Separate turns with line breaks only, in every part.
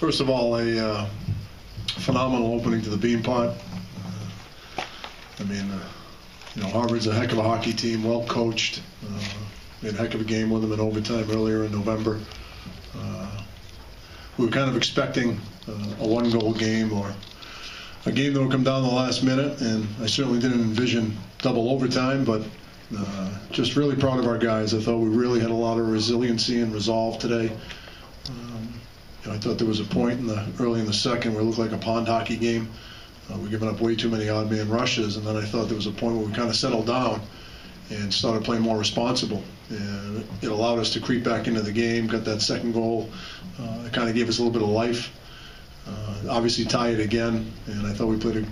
First of all, a phenomenal opening to the Beanpot. Harvard's a heck of a hockey team, well coached. Made a heck of a game with them in overtime earlier in November. We were kind of expecting a one-goal game or a game that would come down the last minute, and I certainly didn't envision double overtime, but just really proud of our guys. I thought we really had a lot of resiliency and resolve today. I thought there was a point early in the second where it looked like a pond hockey game. We were giving up way too many odd man rushes, and then I thought there was a point where we kind of settled down and started playing more responsible. And it allowed us to creep back into the game, got that second goal. It kind of gave us a little bit of life. Obviously tie it again, and I thought we played a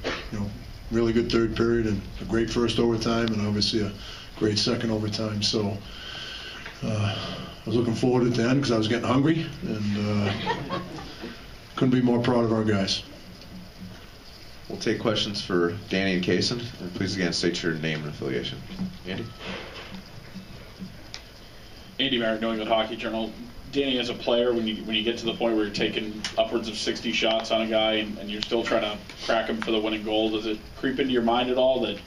really good third period and a great first overtime, and obviously a great second overtime. So I was looking forward to the end because I was getting hungry, and couldn't be more proud of our guys.
We'll take questions for Danny and Cason. And please again state your name and affiliation. Andy?
Andy Merritt, New England Hockey Journal. Danny, as a player, when you get to the point where you're taking upwards of 60 shots on a guy and you're still trying to crack him for the winning goal, does it creep into your mind at all that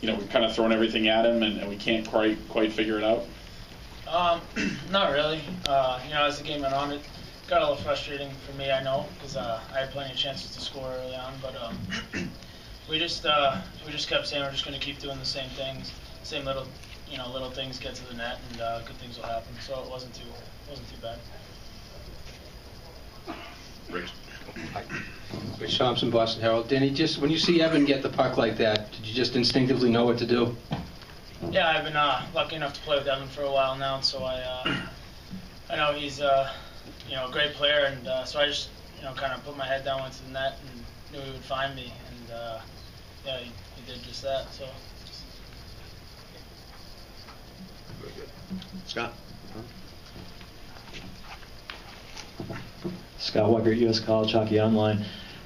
we've kind of thrown everything at him and we can't quite figure it out?
Not really. As the game went on, it got a little frustrating for me, I know, because I had plenty of chances to score early on, but we just kept saying we're just going to keep doing the same things, same little things get to the net, and good things will happen. So it wasn't too bad.
Rich Thompson, Boston Herald. Danny, just when you see Evan get the puck like that, did you just instinctively know what to do?
Yeah, I've been lucky enough to play with Evan for a while now, so I know he's a great player, and so I just kind of put my head down into the net and knew he would find me, and yeah, he did just that. So.
Scott?
Scott Weckert, U.S. College Hockey Online.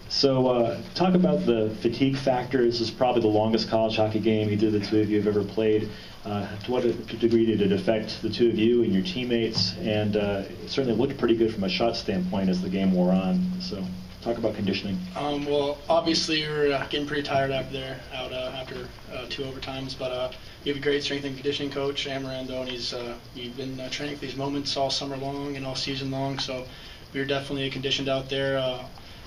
So talk about the fatigue factor. This is probably the longest college hockey game either of the two of you have ever played. To what degree did it affect the two of you and your teammates? And it certainly looked pretty good from a shot standpoint as the game wore on. So talk about conditioning.
Well, obviously we were getting pretty tired after two overtimes, but we have a great strength and conditioning coach, Amarando, and he's been training for these moments all summer long and all season long. So we were definitely conditioned out there.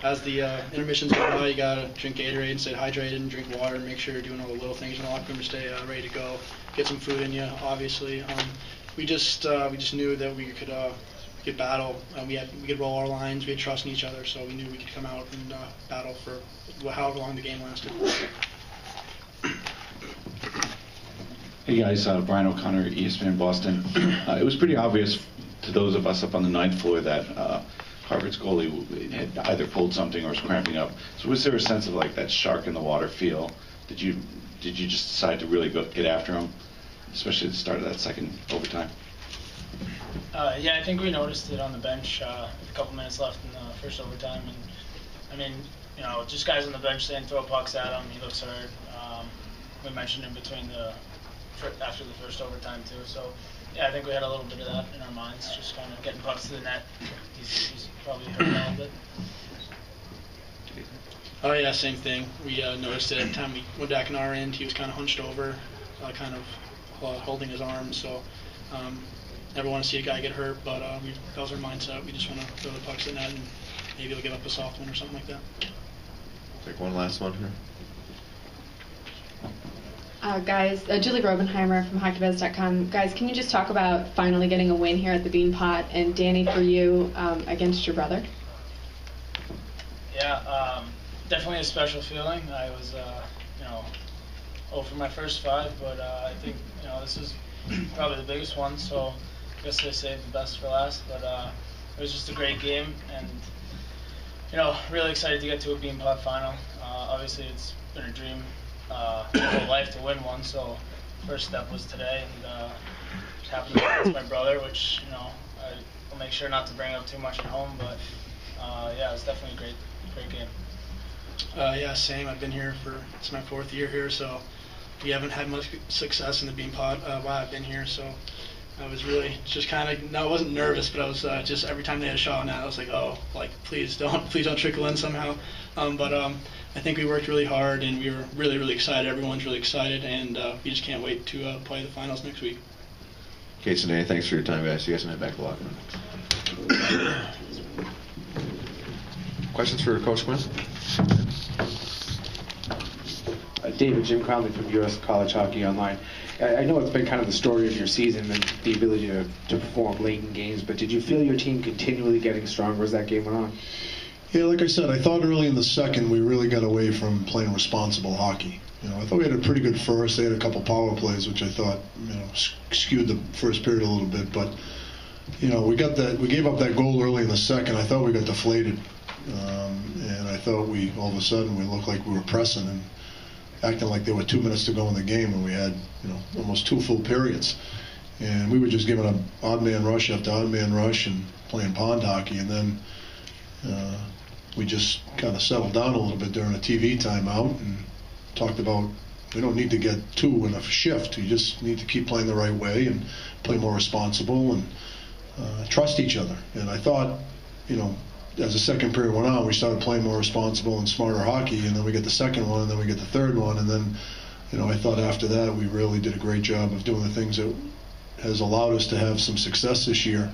As the intermissions go by, you gotta drink Gatorade and stay hydrated and drink water and make sure you're doing all the little things in the locker room to stay ready to go. Get some food in you, obviously. We just knew that we could battle. We could roll our lines. We had trust in each other, so we knew we could come out and battle for however long the game lasted.
Hey guys, Brian O'Connor, ESPN Boston. It was pretty obvious to those of us up on the ninth floor that Harvard's goalie had either pulled something or was cramping up. So was there a sense of like that shark in the water feel? Did you just decide to really get after him, especially at the start of that second overtime?
Yeah, I think we noticed it on the bench with a couple minutes left in the first overtime, and I mean, just guys on the bench saying throw pucks at him. He looks hurt. We mentioned in between after the first overtime too. So yeah, I think we had a little bit of that in our minds, just kind of getting pucks to the net. He's probably hurt a little bit.
Oh yeah, same thing. We noticed it every time we went back in our end. He was kind of hunched over, kind of holding his arm. So never want to see a guy get hurt, but that was our mindset. We just want to throw the pucks in the net and maybe he'll give up a soft one or something like that.
Take one last one here.
Guys, Julie Robenheimer from HockeyBuzz.com. Guys, can you just talk about finally getting a win here at the Beanpot? And Danny, for you, against your brother?
Yeah, definitely a special feeling. I was, 0 for my first 5, but I think, this is probably the biggest one, so I guess I saved the best for last. But it was just a great game, and, really excited to get to a Beanpot final. Obviously, it's been a dream my whole life to win one, so first step was today, and it happened against my brother, which I will make sure not to bring up too much at home, but yeah, it's definitely a great game.
Yeah, same. I've been here it's my 4th year here, so we haven't had much success in the Beanpot while I've been here, so I was really just kind of, no, I wasn't nervous, but I was just every time they had a shot on that, I was like, oh, like please don't trickle in somehow. But I think we worked really hard, and we were really, really excited. Everyone's really excited, and we just can't wait to play the finals next week.
Cason, Danny, thanks for your time, guys. You guys can head back to the locker room. Questions for Coach Quinn?
David, Jim Conley from U.S. College Hockey Online. I know it's been kind of the story of your season, the ability to perform late in games, but did you feel your team continually getting stronger as that game went on?
Yeah, like I said, I thought early in the second we really got away from playing responsible hockey. I thought we had a pretty good first. They had a couple power plays, which I thought, skewed the first period a little bit. But, we gave up that goal early in the second. I thought we got deflated. And I thought all of a sudden, we looked like we were pressing and acting like there were 2 minutes to go in the game when we had, almost 2 full periods. And we were just giving up odd man rush after odd man rush and playing pond hockey. And then we just kind of settled down a little bit during a TV timeout and talked about we don't need to get 2 in a shift. You just need to keep playing the right way and play more responsible and trust each other. And I thought, as the second period went on, we started playing more responsible and smarter hockey, and then we get the second one, and then we get the third one, and then, I thought after that we really did a great job of doing the things that has allowed us to have some success this year,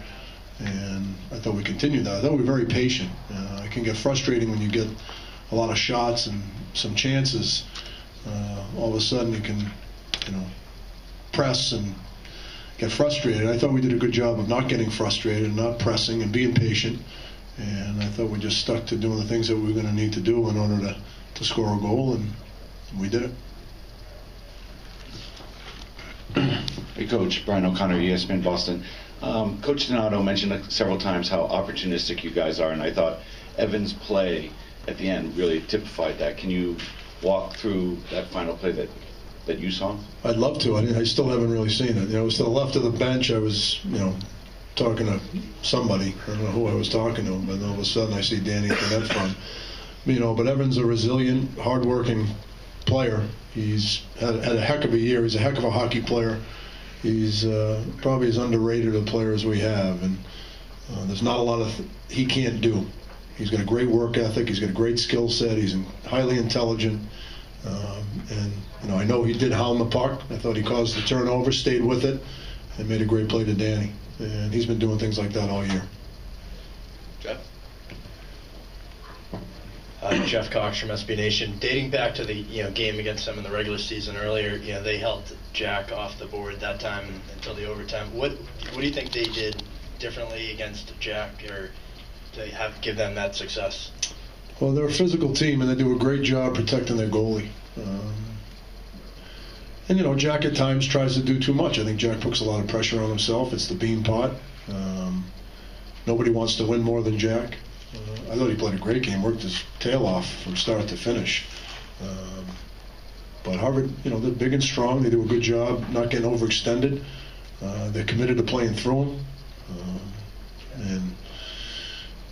and I thought we continued that. I thought we were very patient. It can get frustrating when you get a lot of shots and some chances. All of a sudden you can, press and get frustrated. I thought we did a good job of not getting frustrated and not pressing and being patient. And I thought we just stuck to doing the things that we were going to need to do in order to score a goal, and we did it.
Hey, Coach. Brian O'Connor, ESPN Boston. Coach Donato mentioned several times how opportunistic you guys are, and I thought Evan's play at the end really typified that. Can you walk through that final play that you saw?
I'd love to. I still haven't really seen it. It was to the left of the bench. I was, talking to somebody. I don't know who I was talking to, but all of a sudden I see Danny at the net front. But Evan's a resilient, hard-working player. He's had a heck of a year. He's a heck of a hockey player. He's probably as underrated a player as we have, and there's not a lot he can't do. He's got a great work ethic. He's got a great skill set. He's highly intelligent, and I know he did hound the puck. I thought he caused the turnover, stayed with it, and made a great play to Danny. And he's been doing things like that all year.
Jeff?
Jeff Cox from SB Nation. Dating back to the game against them in the regular season earlier, they held Jack off the board that time until the overtime. What do you think they did differently against Jack, or to give them that success?
Well, they're a physical team, and they do a great job protecting their goalie. And Jack at times tries to do too much. I think Jack puts a lot of pressure on himself. It's the Beanpot. Nobody wants to win more than Jack. I thought he played a great game, worked his tail off from start to finish. But Harvard, they're big and strong. They do a good job not getting overextended. They're committed to playing through them.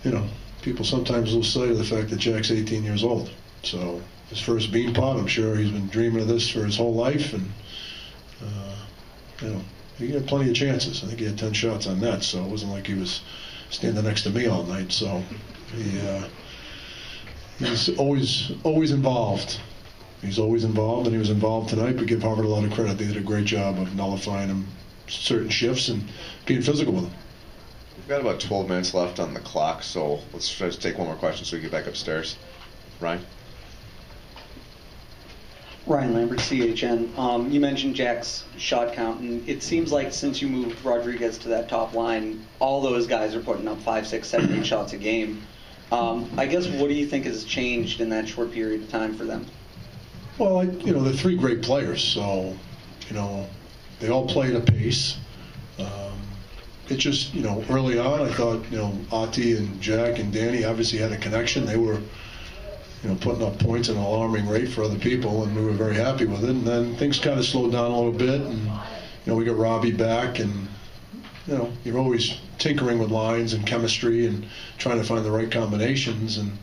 And, people sometimes lose sight of the fact that Jack's 18 years old. So his first Beanpot, I'm sure he's been dreaming of this for his whole life. And, he had plenty of chances. I think he had 10 shots on net, so it wasn't like he was standing next to me all night. So he's always involved. He's always involved, and he was involved tonight. But give Harvard a lot of credit. They did a great job of nullifying him certain shifts and being physical with him.
We've got about 12 minutes left on the clock, so let's try to take one more question so we get back upstairs. Ryan?
Ryan Lambert, CHN. You mentioned Jack's shot count, and it seems like since you moved Rodriguez to that top line, all those guys are putting up 5, 6, 7, 8 shots a game. I guess what do you think has changed in that short period of time for them?
Well, they're 3 great players, so, they all play at a pace. It's just, early on, I thought, Ati and Jack and Danny obviously had a connection. They were, putting up points at an alarming rate for other people, and we were very happy with it. And then things kind of slowed down a little bit, and, we got Robbie back, and, you're always tinkering with lines and chemistry and trying to find the right combinations. And,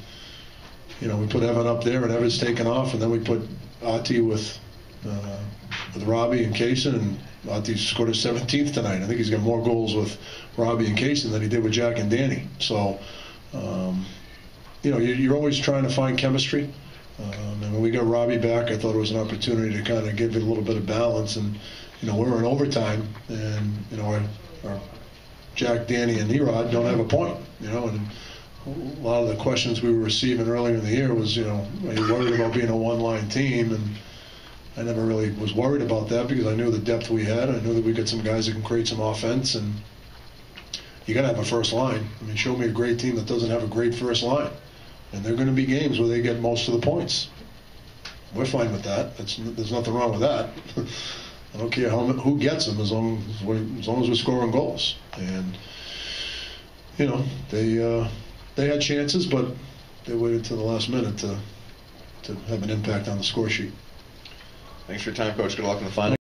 we put Evan up there, and Evan's taken off, and then we put Ati with Robbie and Cason, and He scored his 17th tonight. I think he's got more goals with Robbie and Cason than he did with Jack and Danny. So, you're always trying to find chemistry. And when we got Robbie back, I thought it was an opportunity to kind of give it a little bit of balance. And, we're in overtime, and, our Jack, Danny, and Erod don't have a point, and a lot of the questions we were receiving earlier in the year was, are you worried about being a one-line team? And I never really was worried about that because I knew the depth we had. I knew that we got some guys that can create some offense, and you got to have a first line. I mean, show me a great team that doesn't have a great first line. And there are going to be games where they get most of the points. We're fine with that. There's nothing wrong with that. I don't care who gets them as long as we're scoring goals. And they had chances, but they waited to the last minute to have an impact on the score sheet.
Thanks for your time, Coach. Good luck in the final.